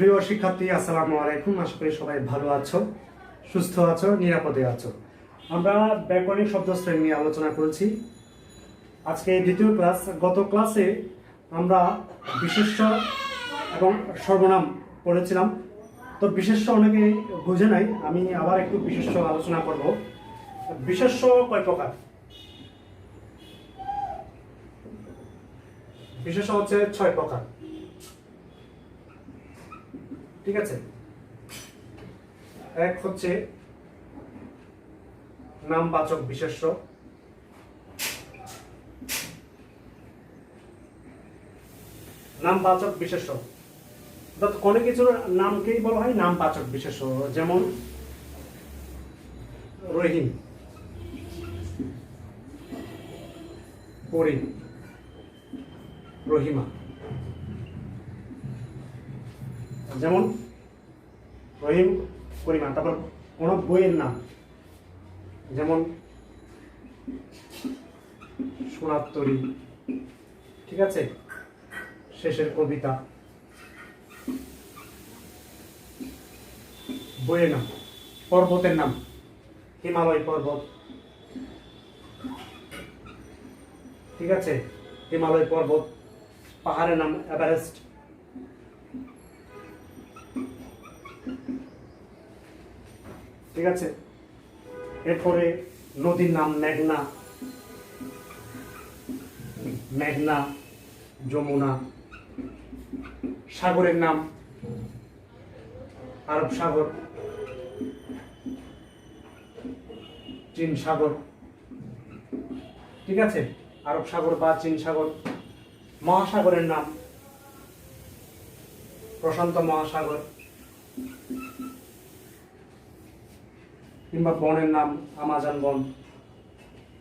প্রিয় শিক্ষার্থী, আসসালামু আলাইকুম। আশা করি সবাই ভালো আছো, সুস্থ আছো, নিরাপদে আছো। আমরা ব্যাকরণিক শব্দশ্রেণী নিয়ে আলোচনা করেছি। আজকে দ্বিতীয় ক্লাস। গত ক্লাসে আমরা বিশেষ্য এবং সর্বনাম পড়েছিলাম। তো বিশেষ্য অনেকে বুঝে নাই, আমি আবার একটু বিশেষ্য আলোচনা করব। বিশেষ্য কয় প্রকার? বিশেষ্য হচ্ছে 6 প্রকার। ঠিক আছে। এক হচ্ছে নামবাচক বিশেষ্য, নামবাচক বিশেষ্য অর্থাৎ কোনো কিছুর নামকেই বলা হয় নামবাচক বিশেষ্য। যেমন রহিম, করিম, রহিমা। যেমন রহিম, করিমা। তারপর কোন বইয়ের নাম, যেমন সোনার, ঠিক আছে, শেষের কবিতা। বইয়ের নাম। পর্বতের নাম, হিমালয় পর্বত, ঠিক আছে, হিমালয় পর্বত। পাহাড়ের নাম এভারেস্ট। ঠিক আছে। এরপরে নদীর নাম মেঘনা, মেঘনা, যমুনা। সাগরের নাম আরব সাগর, চীন সাগর। ঠিক আছে, আরব সাগর বা চীন সাগর। মহাসাগরের নাম প্রশান্ত মহাসাগর, কিংবা বনের নাম আমাজন বন।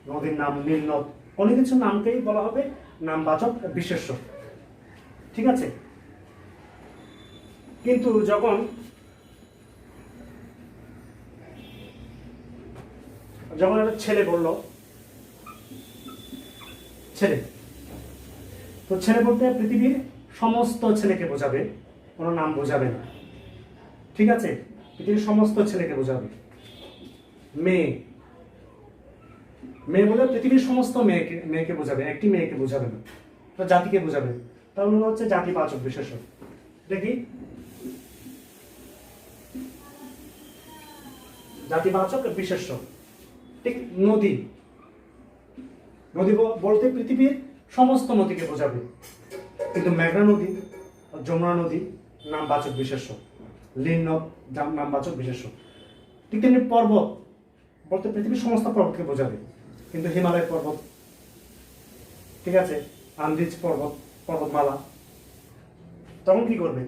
নদীর নাম নীল নদ। কোনো কিছু নামকেই বলা হবে নামবাচক বিশেষ্য। ঠিক আছে। কিন্তু যখন একটা ছেলে বলল, ছেলে, তো ছেলে বলতে পৃথিবীর সমস্ত ছেলেকে বোঝাবে, কোনো নাম বোঝাবে না। ঠিক আছে, পৃথিবীর সমস্ত ছেলেকে বোঝাবে। মেয়ে, মেয়ে বলে পৃথিবীর সমস্ত মেয়েকে বোঝাবে, একটি মেয়েকে বোঝাবে না, জাতিকে বোঝাবে। তাহলে হচ্ছে জাতিবাচক বিশেষ্য। দেখি, জাতিবাচক বিশেষ্য। ঠিক, নদী, নদী বলতে পৃথিবীর সমস্ত নদীকে বোঝাবে, কিন্তু মেঘনা নদী, যমুনা নদী নামবাচক বিশেষ্য, নীল নদ নামবাচক বিশেষ্য। ঠিক তেমনি পর্বত বলতে পৃথিবীর সমস্ত পর্বতকে বোঝাবে, কিন্তু হিমালয় পর্বত, ঠিক আছে, আন্দিজ পর্বত, পর্বতমালা। তখন কি করবে?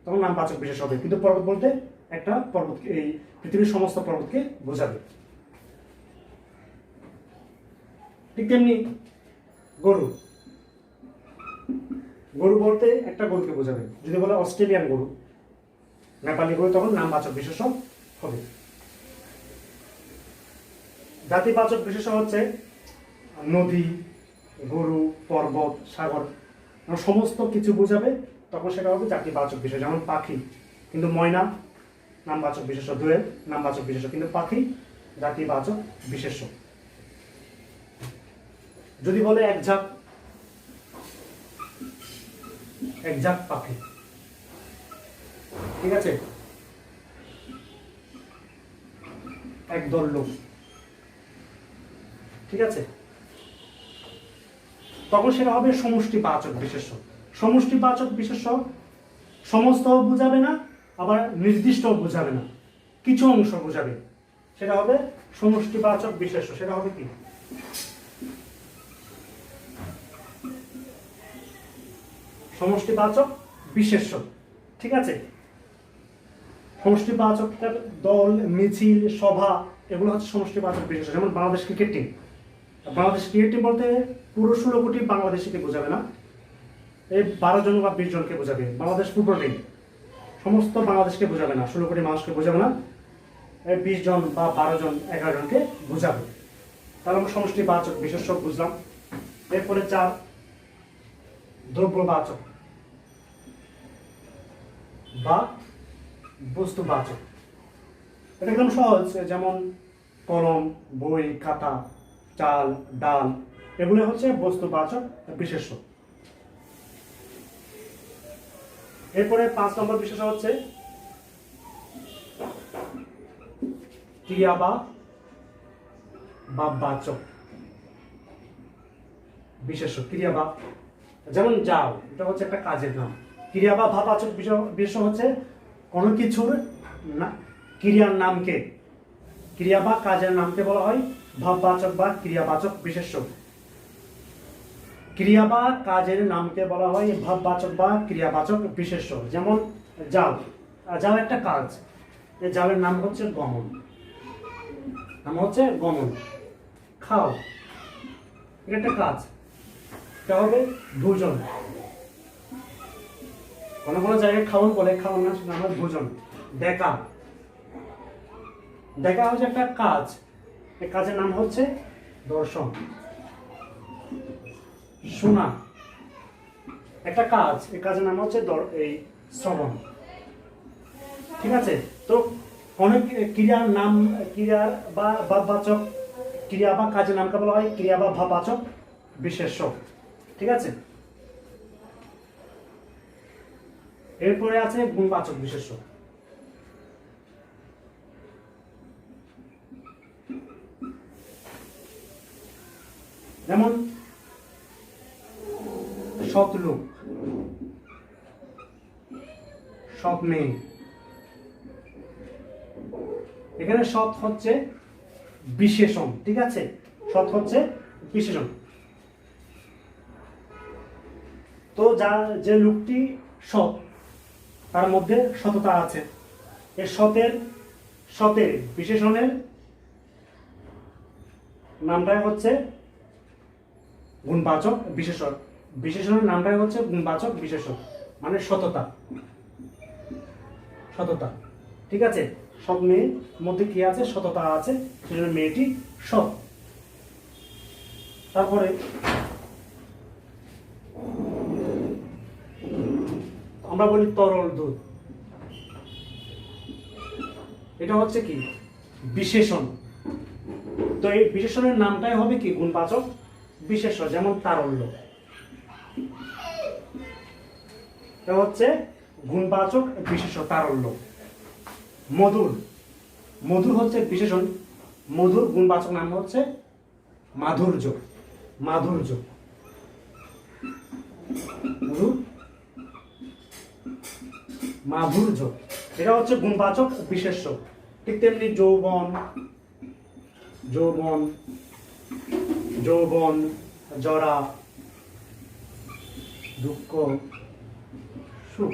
তখন নামবাচক বিশেষ হবে, কিন্তু পর্বত বলতে একটা পর্বতকে, এই পৃথিবীর সমস্ত পর্বতকে বোঝাবে। ঠিক তেমনি গরু, গরু বলতে একটা গরুকে বোঝাবে। যদি বলে অস্ট্রেলিয়ান গরু, নেপালি গরু, তখন নামবাচক বিশেষ হবে। জাতিবাচক বিশেষ হচ্ছে নদী, গরু, পর্বত, সাগর, সমস্ত কিছু বোঝাবে, তখন সেটা হবে জাতিবাচক বিশেষ। যেমন পাখি, কিন্তু ময়না নামবাচক বিশেষ, দোয়েল নামবাচক বিশেষ, কিন্তু পাখি জাতিবাচক বিশেষ। যদি বলে এক ঝাঁক পাখি, ঠিক আছে, একদল লোক, ঠিক আছে, তখন সেটা হবে সমষ্টিবাচক বিশেষ্য। সমষ্টিবাচক বিশেষ্য সমস্ত বোঝাবে না, আবার নির্দিষ্ট বোঝাবে না, কিছু অংশ বোঝাবে, সেটা হবে সমষ্টিবাচক বিশেষ্য। সেটা হবে কি? সমষ্টিবাচক বিশেষ্য। ঠিক আছে। সমষ্টিবাচক দল, মিছিল, সভা, এগুলো হচ্ছে সমষ্টিবাচক বিশেষ্য। যেমন Bangladesh cricket team, Bangladesh cricket team বলতে পুরো 16 কোটি বাংলাদেশিকে বোঝাবে না, এই 12 জন বা 20 জনকে বোঝাবে। বাংলাদেশ ফুটবল টিম সমস্ত বাংলাদেশকে বোঝাবে না, 16 কোটি মানুষকে বোঝাবে না, 20 জন বা 12 জন, 11 জনকে বোঝাবে। তাহলে আমরা সমষ্টিবাচক বিশেষ্য বুঝলাম। এরপরে 4 দ্রব্যবাচক বা বস্তুবাচক। এটা একদম সহজ, যেমন কলম, বই, খাতা, চাল, ডাল, এগুলো হচ্ছে বস্তুবাচক বিশেষ্য। এরপরে 5 নম্বর বিশেষ্য হচ্ছে ক্রিয়া বা বাচক বিশেষ্য। ক্রিয়া বা, যেমন যাও, এটা হচ্ছে একটা কাজের নাম। ক্রিয়া বা ভাববাচক বিশেষ্য হচ্ছে কোনো কিছুর ক্রিয়ার নামকে, ক্রিয়া বা কাজের নামকে বলা হয় ভাববাচক বা ক্রিয়াবাচক বিশেষ্য। ক্রিয়া বা কাজের নামকে বলা হয় ভাববাচক বা ক্রিয়াবাচক বিশেষ্য। যেমন যাও, যাও একটা কাজ, এই যাওয়ের নাম হচ্ছে গমন, নাম হচ্ছে গমন। খাও, এটা একটা কাজ, এটা হবে ভোজন। কোনো কোনো জায়গায় খাওয়ান বলে, খাওয়ান না, সেটা আমার ভোজন। দেখা, দেখা হচ্ছে একটা কাজ, এই কাজের নাম হচ্ছে দর্শন। শোনা, একটা কাজ, এই কাজের নাম হচ্ছে এই শ্রবণ। ঠিক আছে? তো অনেক ক্রিয়ার নাম, ক্রিয়ার বা ভাববাচক, ক্রিয়া বা কাজের নামকে বলা হয় ক্রিয়া বা ভাববাচক বিশেষ্য। ঠিক আছে? এরপরে আছে গুণবাচক বিশেষ্য। যেমন সৎ লোক, সৎ মেয়ে। এখানে সৎ হচ্ছে বিশেষণ। ঠিক আছে? সৎ হচ্ছে বিশেষণ। তো যে লোকটি সৎ, তার মধ্যে সততা আছে। এই সতের বিশেষণের নামটাই হচ্ছে গুণবাচক বিশেষণ। বিশেষণের নামটাই হচ্ছে গুণবাচক বিশেষণ, মানে সততা। সততা। ঠিক আছে? সৎ মেয়ের মধ্যে কি আছে? সততা আছে, সেজন্য মেয়েটি সৎ। তারপরে আমরা বলি তরল দুধ, এটা হচ্ছে কি? বিশেষণ। তো এই বিশেষণের নামটাই হবে কি? গুণবাচক বিশেষ্য। যেমন তারল্য, এটা হচ্ছে গুণবাচক বিশেষ্য, তারল্য। মধুর, মধুর হচ্ছে বিশেষণ। মধুর গুণবাচক নাম হচ্ছে মাধুর্য। মাধুর্য, মধুর, মাধুর্য, এটা হচ্ছে গুণবাচক বিশেষ্য। ঠিক তেমনি যৌবন, যৌবন, যৌবন, জরা, দুঃখ, সুখ,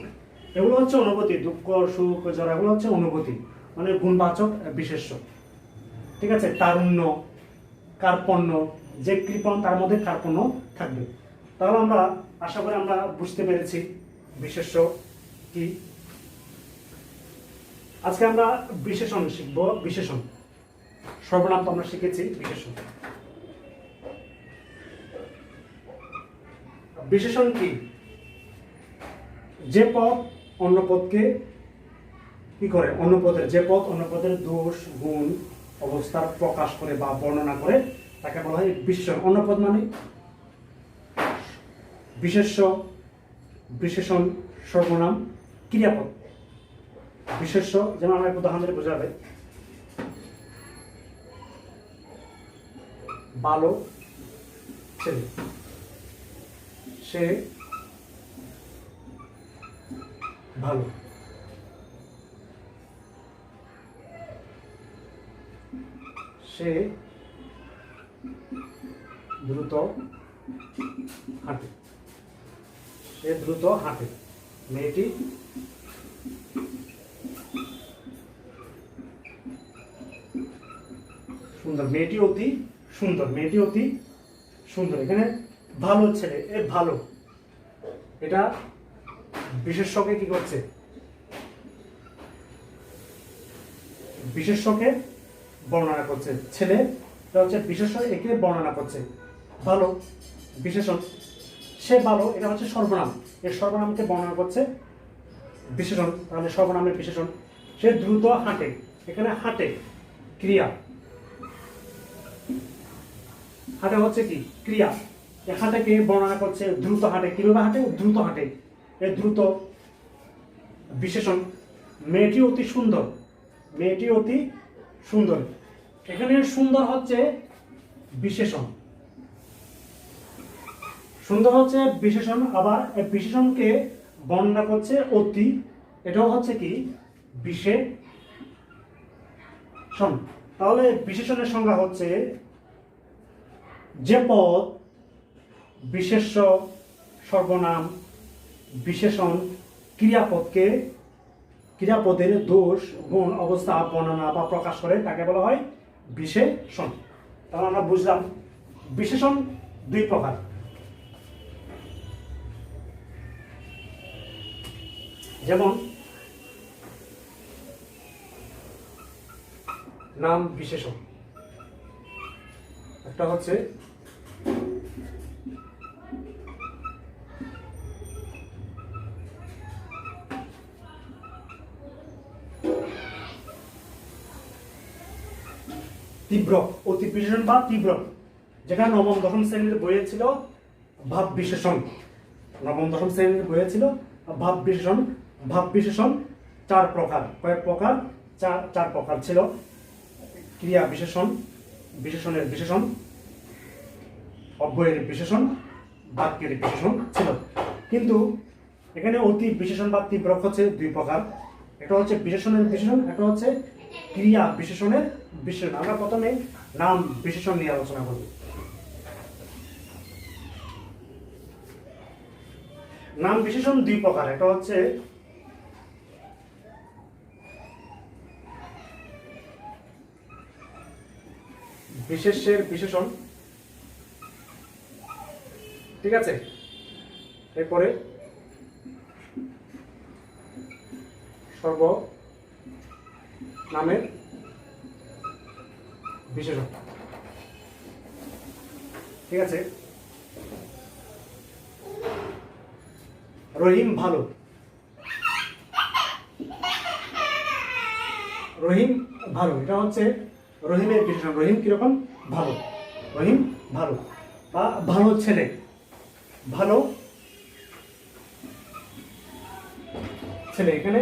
এগুলো হচ্ছে অনুভূতি। দুঃখ, সুখ, জরা, এগুলো হচ্ছে অনুভূতি, মানে গুণবাচক বিশেষ্য। ঠিক আছে? তারুণ্য, কার্পণ্য, যে কৃপণ তার মধ্যে কার্পণ্য থাকবে। তাহলে আমরা আশা করি আমরা বুঝতে পেরেছি বিশেষ্য কি। আজকে আমরা বিশেষণ শিখব। বিশেষণ, সর্বনাম তো আমরা শিখেছি, বিশেষণ। বিশেষণ কি? যে পদ অন্য পদকে কি করে? অন্য পদের, যে পদ অন্য পদের দোষ, গুণ, অবস্থা প্রকাশ করে বা বর্ণনা করে, তাকে বলা হয় বিশেষণ। অন্য পদ মানে বিশেষ্য, বিশেষণ, সর্বনাম, ক্রিয়াপদ। বিশেষ্য, যেমন আমরা উদাহরণ দিয়ে বোঝাবে, ভালো ছেলে, সে ভালো। সে দ্রুত হাঁটে, সে দ্রুত হাঁটে। মেয়েটি সুন্দর, মেয়েটি অতি সুন্দর, মেয়েটি অতি সুন্দর। এখানে ভালো ছেলে, এ ভালো, এটা বিশেষ্যকে কি করছে? বিশেষ্যকে বর্ণনা করছে। ছেলে, এটা হচ্ছে বিশেষ্য, একে বর্ণনা করছে। ভালো বিশেষণ, সে ভালো, এটা হচ্ছে সর্বনাম, এর সর্বনামকে বর্ণনা করছে। বিশেষণ, তাহলে সর্বনামের বিশেষণ। সে দ্রুত হাঁটে, এখানে হাঁটে ক্রিয়া, হাঁটে হচ্ছে কি ক্রিয়া। এই হাঁটাকে বর্ণনা করছে, দ্রুত হাঁটে, কিভাবে হাঁটে, দ্রুত হাঁটে, এই দ্রুত বিশেষণ। মেয়েটি অতি সুন্দর, মেয়েটি অতি সুন্দর, এখানে সুন্দর হচ্ছে বিশেষণ, সুন্দর হচ্ছে বিশেষণ। আবার এই বিশেষণকে বর্ণনা করছে অতি, এটাও হচ্ছে কি বিশেষণ। তাহলে বিশেষণের সংজ্ঞা হচ্ছে যে পদ বিশেষ্য, সর্বনাম, বিশেষণ, ক্রিয়াপদকে, ক্রিয়াপদের দোষ, গুণ, অবস্থা বর্ণনা বা প্রকাশ করে তাকে বলা হয় বিশেষণ। তাহলে আমরা বুঝলাম বিশেষণ দুই প্রকার। যেমন নাম বিশেষণ, একটা হচ্ছে তীব্র, অতি বিশেষণ বা তীব্র, যেটা নবম দশম শ্রেণীর বইয়ে ছিল ভাব বিশেষণ। নবম দশম শ্রেণীর বইয়ে ছিল ভাব বিশেষণ। ভাব বিশেষণ চার প্রকার, কয়েক প্রকার, চার প্রকার ছিল। ক্রিয়া বিশেষণ, বিশেষণের বিশেষণ, অব্যয়ের বিশেষণ, বাক্যের বিশেষণ ছিল। কিন্তু এখানে অতি বিশেষণ বা তীব্র হচ্ছে দুই প্রকার, এটা হচ্ছে বিশেষণের বিশেষণ, এটা হচ্ছে ক্রিয়া বিশেষণের বিশেষণ। আমরা প্রথমে নাম বিশেষণ নিয়ে আলোচনা করব। নাম বিশেষণ দুই প্রকার, এটা হচ্ছে বিশেষ্যের বিশেষণ, ঠিক আছে, এরপরে সর্বনামের বিশেষণ, ঠিক আছে। রহিম ভালো, রহিম ভালো, এটা হচ্ছে রহিমের বিশেষণ। রহিম কিরকম, ভালো, রহিম ভালো বা ভালো ছেলে, ভালো ছেলে, এখানে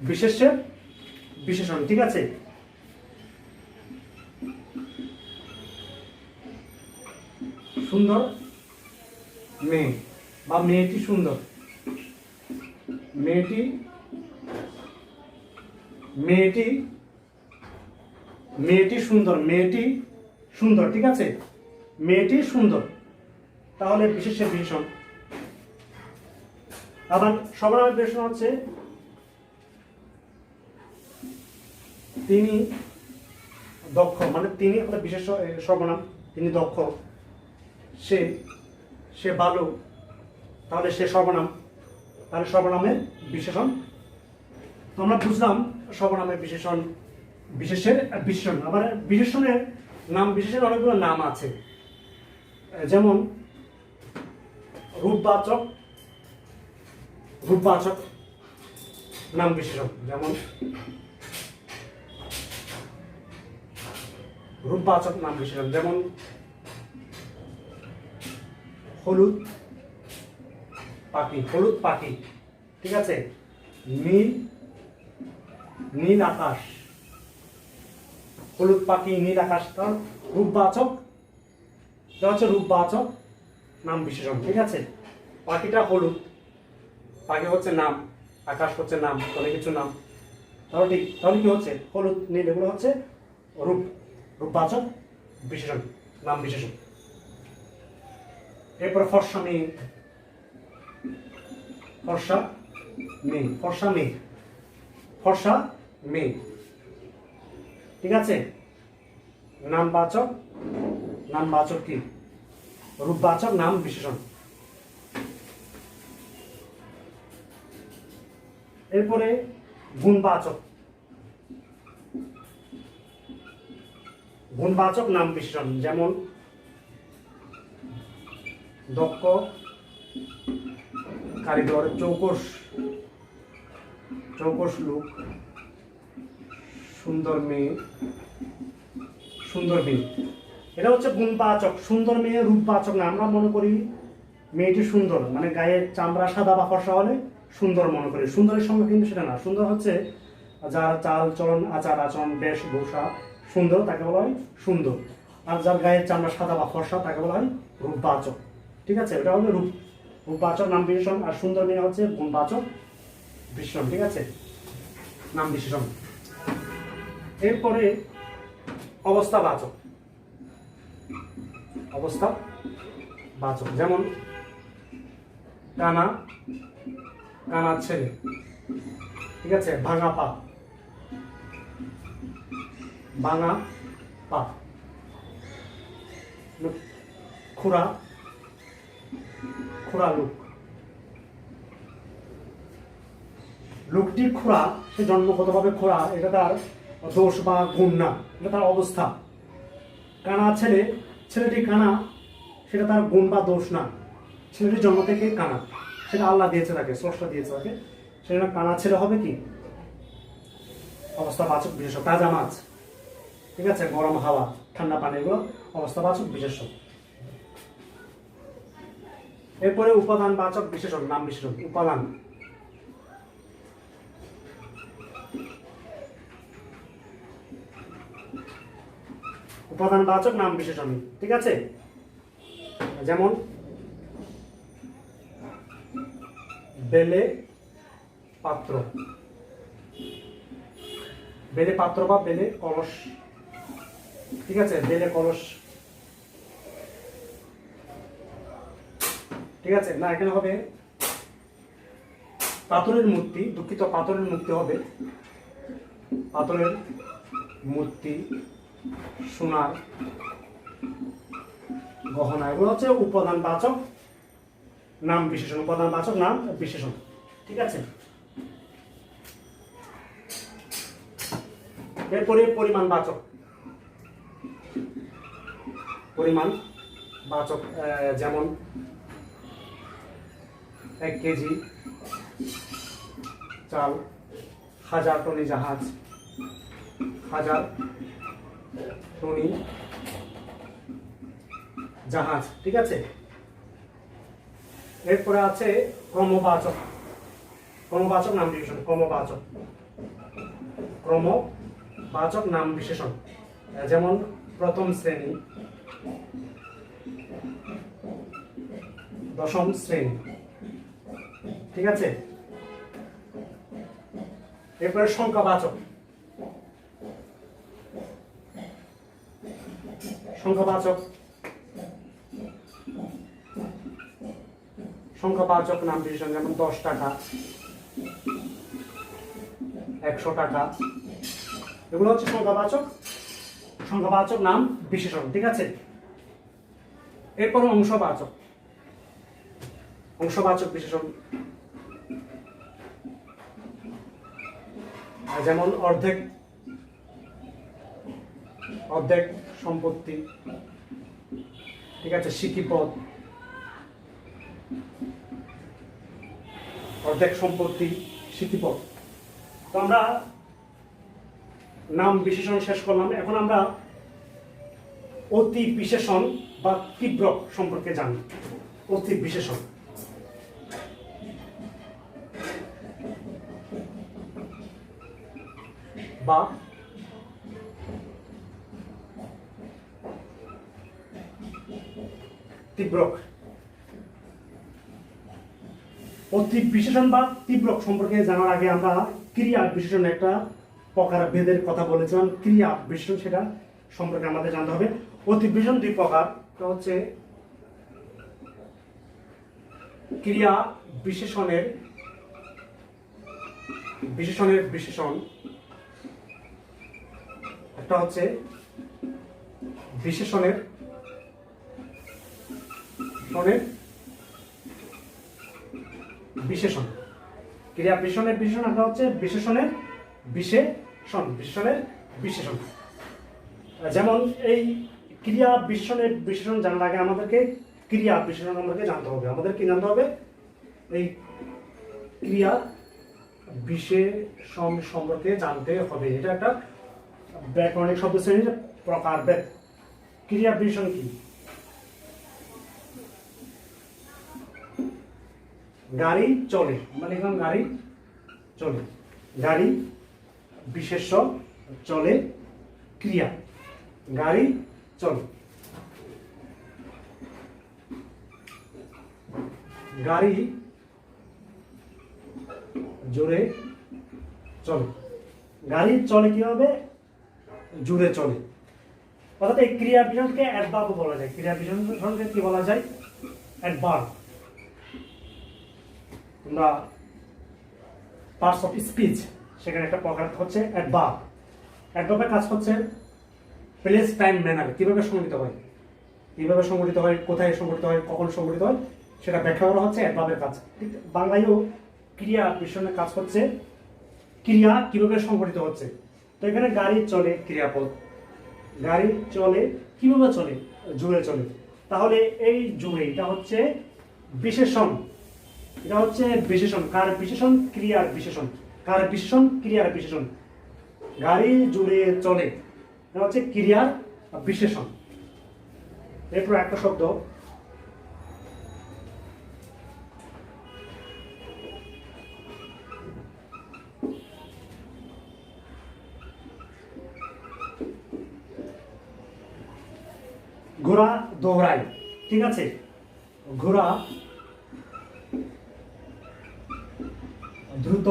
বিশেষ্যের বিশেষণ, ঠিক আছে। সুন্দর মেয়ে বা মেয়েটি সুন্দর, মেয়েটি, মেয়েটি, মেয়েটি সুন্দর, মেয়েটি সুন্দর, ঠিক আছে, মেয়েটি সুন্দর, তাহলে বিশেষ্যের বিশেষণ। আবার সর্বনামের বিশেষণ হচ্ছে তিনি দক্ষ, মানে তিনি হলো বিশেষ সর্বনাম, তিনি দক্ষ, সে, সে ভালো, তাহলে সে সর্বনাম, তাহলে সর্বনামের বিশেষণ। তো আমরা বুঝলাম সর্বনামের বিশেষণ, বিশেষের বিশেষণ। আবার বিশেষণের নাম বিশেষের অনেকগুলো নাম আছে, যেমন রূপবাচক, রূপবাচক নাম বিশেষণ, যেমন রূপবাচক নাম বিশেষণ, যেমন হলুদ পাখি, হলুদ পাখি, ঠিক আছে, নীল, নীল আকাশ, হলুদ পাখি, নীল আকাশ, কারণ রূপবাচক, এটা হচ্ছে রূপবাচক নাম বিশেষণ, ঠিক আছে। পাখিটা হলুদ, পাখি হচ্ছে নাম, আকাশ হচ্ছে নাম, অনেক কিছু নাম, তাহলে ঠিক, তাহলে কি হচ্ছে হলুদ, নীল, এগুলো হচ্ছে রূপবাচক বিশেষণ, নাম বিশেষণ। এরপর ফর্সা মেয়ে, ফর্সা মেয়ে, ফর্সা মেয়ে, ফর্সা মেয়ে, ঠিক আছে। নামবাচক, নামবাচক কি, রূপবাচক নাম বিশেষণ। এরপরে গুণবাচক, গুণবাচক নাম বিশেষণ, যেমন দক্ষ, কারিগর, চৌকস, চৌকস লোক, সুন্দর মেয়ে, সুন্দর মেয়ে। এটা হচ্ছে গুণবাচক। সুন্দর মেয়ে রূপবাচক না। আমরা মনে করি মেয়েটি সুন্দর, মানে গায়ের চামড়া সাদা বা ফর্সা হলে সুন্দর মনে করি। সুন্দরের সঙ্গে কিন্তু সেটা না। সুন্দর হচ্ছে যার চাল চলন, আচার আচরণ, বেশভূষা সুন্দর, তাকে বলা হয় সুন্দর। আর যার গায়ের চামড়া সাদা বা ফর্সা তাকে বলা হয় রূপবাচক। ঠিক আছে, এটা হলো রূপবাচক নাম বিশেষণ। আর সুন্দর মেয়ে হচ্ছে গুণবাচক বিশেষণ। ঠিক আছে, নাম বিশেষণ। এরপরে অবস্থাবাচক। অবস্থাবাচক যেমন কানা, কানা ছেলে। ঠিক আছে, ভাঙা পা, ভাঙা পা। খুড়া, খুড়া লোক। লোকটি খুড়া, সে জন্মগতভাবে খুড়া, এটা তার দোষ বা গুণ না, এটা তার অবস্থা। কানা ছেলে, ছেলেটি কানা, সেটা তার গুণ বা দোষ না। ছেলেটি জন্ম থেকে কানা, সেটা আল্লাহ দিয়েছে তাকে, স্রষ্টা দিয়েছে তাকে। সেটা কানা ছেলে হবে কি অবস্থাবাচক বিশেষণ। তাজা মাছ, ঠিক আছে, গরম হাওয়া, ঠান্ডা পানি, এগুলো অবস্থাবাচক বিশেষণ। এরপরে উপাদানবাচক বিশেষণ, নাম বিশেষণ। উপাদান, উপাদানবাচক নাম বিশেষণ। ঠিক আছে, যেমন বেলে পাত্র, বেলে পাত্র বা বেলে কলস। ঠিক আছে, বেলে কলস। ঠিক আছে, না এখানে হবে পাথরের মূর্তি, দুঃখিত, পাথরের মূর্তি হবে, পাথরের মূর্তি, সোনার গহনা। এগুলো হচ্ছে উপাদানবাচক নাম বিশেষণ, উপাদানবাচক নাম বিশেষণ। ঠিক আছে, এরপরে পরিমাণবাচক। পরিমাণবাচক যেমন 1 কেজি চাল, 1000 টনি জাহাজ, 1000 টনি জাহাজ। ঠিক আছে, এরপরে আছে ক্রমবাচক। ক্রমবাচক নাম বিশেষণ, ক্রমবাচক, ক্রমবাচক নাম বিশেষণ। যেমন প্রথম শ্রেণী, দশম শ্রেণী। ঠিক আছে, এরপরে সংখ্যাবাচক। সংখ্যাবাচক, সংখ্যাবাচক নাম বিশেষণ। যেমন 10 টাকা, 100 টাকা, এগুলো হচ্ছে সংখ্যাবাচক, সংখ্যাবাচক নাম বিশেষণ। ঠিক আছে, এরপর অংশবাচক। অংশবাচক বিশেষণ, যেমন অর্ধেক, অর্ধেক সম্পত্তি। ঠিক আছে, সিকিপদ, অর্ধেক সম্পত্তি, সিকিপদ। তো আমরা নাম বিশেষণ শেষ করলাম। এখন আমরা অতি বিশেষণ বা তীব্রক সম্পর্কে জানি। অতি বিশেষণ, বা তীব্রক। অতি বিশেষণ বা তীব্রক সম্পর্কে জানার আগে আমরা ক্রিয়া বিশেষণ একটা প্রকার ভেদের কথা বলেছিলাম। ক্রিয়া বিশেষণ, সেটা সম্পর্কে আমাদের জানতে হবে। অতি বিশেষণ 2 প্রকার, তো হচ্ছে ক্রিয়া বিশেষণের বিশেষণ, একটা হচ্ছে বিশেষণের বিশেষণ। ক্রিয়া বিশেষণের বিশেষণ, একটা হচ্ছে বিশেষণের বিশেষণের বিশেষণ। যেমন এই ক্রিয়া বিশেষণের বিশেষণ জানার আগে আমাদেরকে ক্রিয়া বিশেষণ সম্পর্কে জানতে হবে। আমাদের কি জানতে হবে? এই ক্রিয়া বিশেষণ সম্পর্কে জানতে হবে। এটা একটা ব্যাকরণিক শব্দ শ্রেণীর প্রকারভেদ। ক্রিয়া বিশেষণ কি? গাড়ি চলে, মানে এখন গাড়ি চলে, গাড়ি বিশেষ্য চলে ক্রিয়া, গাড়ি চলে। গাড়ি জোরে চলে, গাড়ি চলে কিভাবে? জোরে চলে। অর্থাৎ এই ক্রিয়া বিশেষণকে অ্যাডভার্ব বলা যায়। ক্রিয়া বিশেষণকে কি বলা যায়? অ্যাডভার্ব। আমরা পার্টস অফ স্পিচ সেখানে একটা প্রকার হচ্ছে অ্যাডভার্ব। অ্যাডভার্বের কাজ হচ্ছে প্লেস, টাইম, ম্যানার, কিভাবে সংগঠিত হয়, কিভাবে সংগঠিত হয়, কোথায় সংগঠিত হয়, কখন সংগঠিত হয়, সেটা ব্যাখ্যা করা হচ্ছে অ্যাডভার্বের কাজ। ঠিক বাংলায়ও ক্রিয়া বিশেষণের কাজ হচ্ছে ক্রিয়া কিভাবে সংগঠিত হচ্ছে। তো এখানে গাড়ি চলে ক্রিয়াপদ, গাড়ি চলে কিভাবে চলে? জোরে চলে। তাহলে এই জোরে এটা হচ্ছে বিশেষণ, এটা হচ্ছে বিশেষণ। কার বিশেষণ? ক্রিয়ার বিশেষণ। কার বিশেষণ? ক্রিয়ার বিশেষণ। গাড়ি জোরে চলে, এটা হচ্ছে ক্রিয়ার বিশেষণ। এরপর একটা শব্দ ঘোড়া দৌড়ায়। ঠিক আছে, ঘোড়া দ্রুত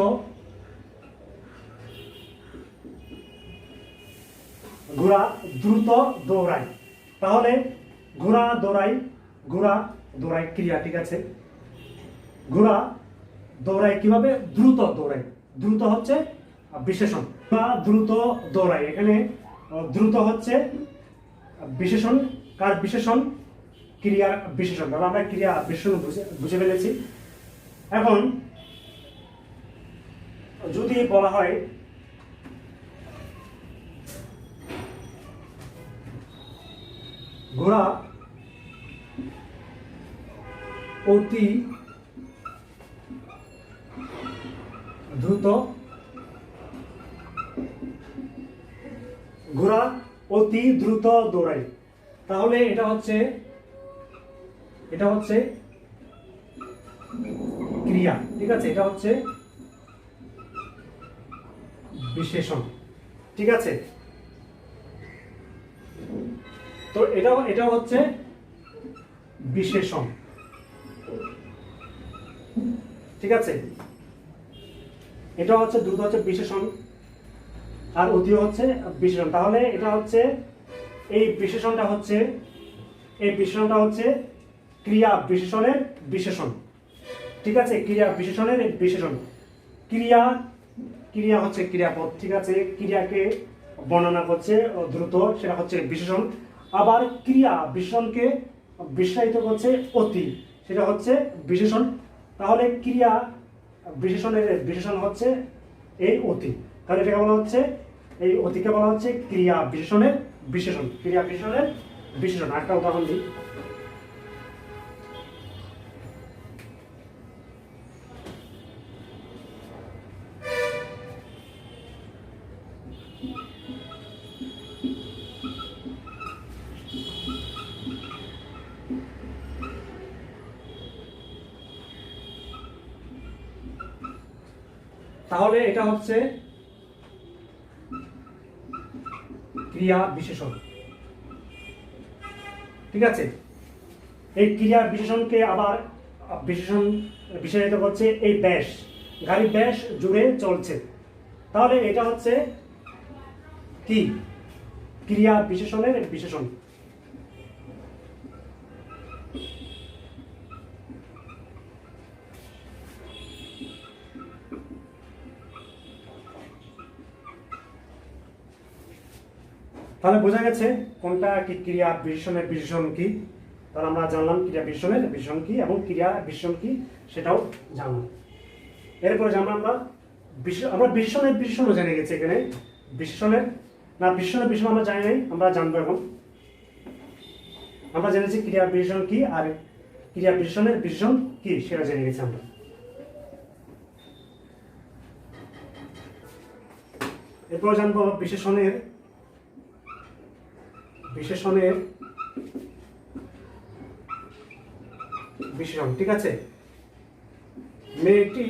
ঘোড়া দ্রুত দৌড়ায়। তাহলে ঘোড়া দৌড়ায়, ঘোড়া দৌড়ায় ক্রিয়া। ঠিক আছে, ঘোড়া দৌড়ায় কিভাবে? দ্রুত দৌড়ায়। দ্রুত হচ্ছে বিশেষণ। ঘোড়া দ্রুত দৌড়ায়, এখানে দ্রুত হচ্ছে বিশেষণ। কার বিশেষণ? ক্রিয়ার বিশেষণ। তাহলে আমরা ক্রিয়া বিশেষণ বুঝে ফেলেছি। এখন যদি বলা হয় ঘোড়া অতি দ্রুত, ঘোড়া অতি দ্রুত দৌড়ায়, তাহলে এটা হচ্ছে ক্রিয়া। ঠিক আছে, এটা হচ্ছে বিশেষণ। ঠিক আছে, তো এটা হচ্ছে বিশেষণ। ঠিক আছে, এটা হচ্ছে দ্রুত হচ্ছে বিশেষণ, আর অতি হচ্ছে বিশেষণ। তাহলে এটা হচ্ছে এই বিশেষণটা হচ্ছে ক্রিয়া বিশেষণের বিশেষণ। ঠিক আছে, ক্রিয়া বিশেষণের বিশেষণ। ক্রিয়া হচ্ছে ক্রিয়াপদ। ঠিক আছে, ক্রিয়াকে বর্ণনা করছে দ্রুত, সেটা হচ্ছে বিশেষণ। আবার ক্রিয়া বিশেষণকে বিশেষায়িত করছে অতি, সেটা হচ্ছে বিশেষণ। তাহলে ক্রিয়া বিশেষণের বিশেষণ হচ্ছে এই অতি। তাহলে এটাকে বলা হচ্ছে, এই অতিকে বলা হচ্ছে ক্রিয়া বিশেষণের বিশেষণ। ক্রিয়া বিশেষণের বিশেষণ। একটা উদাহরণ দিই। তাহলে এটা হচ্ছে ক্রিয়া বিশেষণ। ঠিক আছে, এই ক্রিয়া বিশেষণকে আবার বিশেষায়িত করছে এই ব্যাস, গাড়ির ব্যাস জুড়ে চলছে। তাহলে এটা হচ্ছে কি? ক্রিয়া বিশেষণের বিশেষণ। তাহলে বোঝা গেছে কোনটা কি ক্রিয়া বিশেষণের বিশেষণ কি। তাহলে আমরা জানলাম ক্রিয়া বিশেষণের বিশেষণ কি এবং ক্রিয়া বিশেষণ কি সেটাও জানলাম। এরপরে জানলাম আমরা বিশেষণের বিশেষণও জেনে গেছি। এখানে বিশেষণের বিশেষণ আমরা জানি নাই, আমরা জানবো এখন। আমরা জেনেছি ক্রিয়া বিশেষণ কি আর ক্রিয়া বিশেষণের বিশেষণ কি সেটা জেনে গেছি আমরা। এরপর জানবো বিশেষণের বিশেষণ। ঠিক আছে, মেয়েটি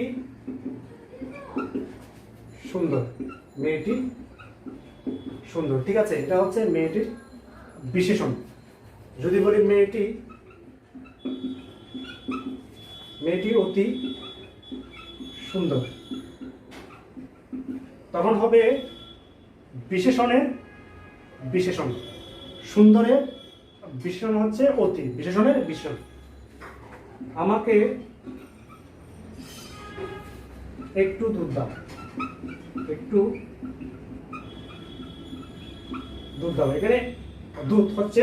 সুন্দর, মেয়েটি সুন্দর। ঠিক আছে, এটা হচ্ছে মেয়েটির বিশেষণ। যদি বলি মেয়েটি অতি সুন্দর, তখন হবে বিশেষণের বিশেষণ। সুন্দরের বিশেষণ হচ্ছে অতি, বিশেষণের বিশেষণ। আমাকে একটু দুধ দাও, একটু দুধ দাও। এখানে দুধ হচ্ছে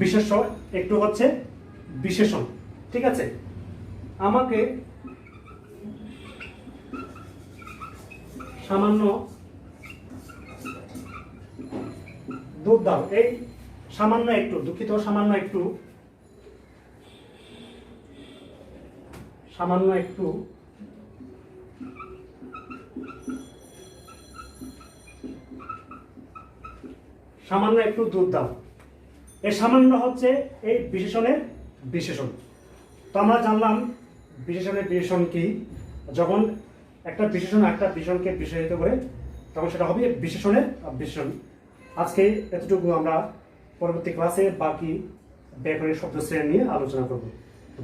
বিশেষ্য, একটু হচ্ছে বিশেষণ। ঠিক আছে, আমাকে সামান্য দুধ দাও। এই সামান্য একটু, দুঃখিত, সামান্য একটু দুধ দাও। এই সামান্য হচ্ছে এই বিশেষণের বিশেষণ। তো আমরা জানলাম বিশেষণের বিশেষণ কি। যখন একটা বিশেষণ একটা বিশেষণকে বিশেষিত করে তখন সেটা হবে বিশেষণের বিশেষণ। আজকে এতটুকু। আমরা পরবর্তী ক্লাসে বাকি ব্যাকরণের শব্দ শ্রেণী নিয়ে আলোচনা করব।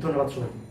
ধন্যবাদ সবাইকে।